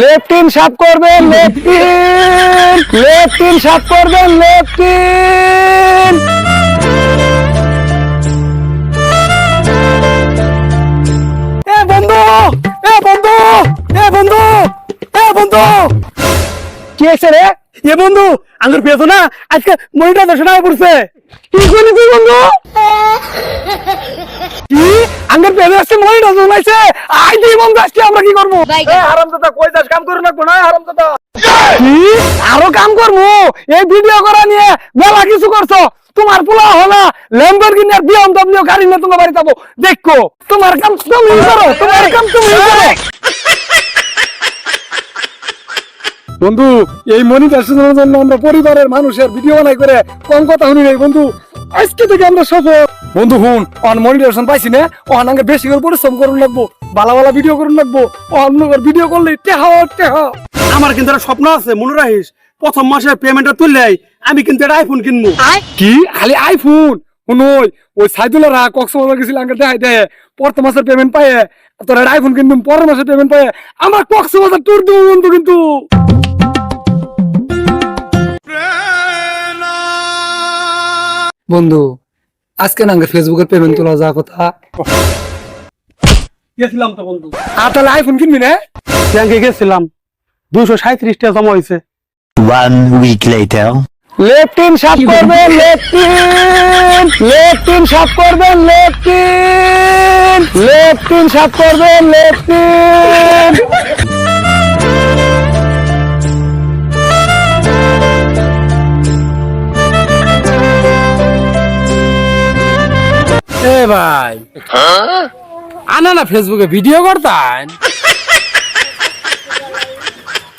লেফটিন সাফ করবেন, লেফটিন সাফ করবেন, লেফটিন। এ বন্ধু, এ বন্ধু, এ বন্ধু, এ বন্ধু, কি হয়েছে রে? এ বন্ধু, আঙ্গুর পেয়েছো না? আজকে মনিটর দর্শন পড়ছে। কি করলি তুই বন্ধু? কি আঙ্গুর পেয়ে আসছে, মনিটর জমাইছে? আই দি বন্ধু, আজকে আমরা কি করবো? হারামজাদা কই যাস? কাম করে রাখবো না হারামজাদা? কি আরো কাম করবো? এই ভিডিও করা নিয়ে মেলা কিছু করছো। তোমার পোলা হলা ল্যাম্বরগিনি আর বিএমডব্লিউ গাড়ি নিয়ে তোমার বাড়ি যাবো, দেখো তোমার কাম তুমি করো, তোমার কাম তুমি করো। বন্ধু, এই মনিটাইজেশনের জন্য আমরা পরিবারের মানুষের ভিডিও বানাই করে কম কথা শুনি নাই বন্ধু। আজকে থেকে আমরা সফল বন্ধু। হুন অন মনিটাইজেশন পাইছি না, অন আগে বেশি করে পরিশ্রম করুন লাগবো, ভালো ভালো ভিডিও করুন লাগবো। অন্যগর ভিডিও করলে টেহা টেহা। আমার কিন্তু একটা স্বপ্ন আছে, মনে রাখিস। প্রথম মাসের পেমেন্টটা তুললেই আমি কিন্তু একটা আইফোন কিনবো। কি খালি আইফোন? শুনই ওই সাইদুলারা কক্সবাজার গেছিল, আগে দেখাই দেয় প্রথম মাসের পেমেন্ট পাইয়ে তোর একটা আইফোন কিনতুম, পরের মাসের পেমেন্ট পাইয়ে আমরা কক্সবাজার ট্যুর দেবো বন্ধু। কিন্তু বন্ধু আজকে না ফেসবুকের পেমেন্ট তোলা যা কথা, গেছিলাম তো বন্ধু, আর তাহলে আইফোন কিনবি না? ব্যাংকে গেছিলাম, 237 টাকা জমা হয়েছে। 1 week later. লেফটিন সাফ করবেন, লেফটিন সাফ করবেন, লেফটিন সাফ করবেন, লেফটিন। এ ভাই আনা না ফেসবুকে ভিডিও করতাম।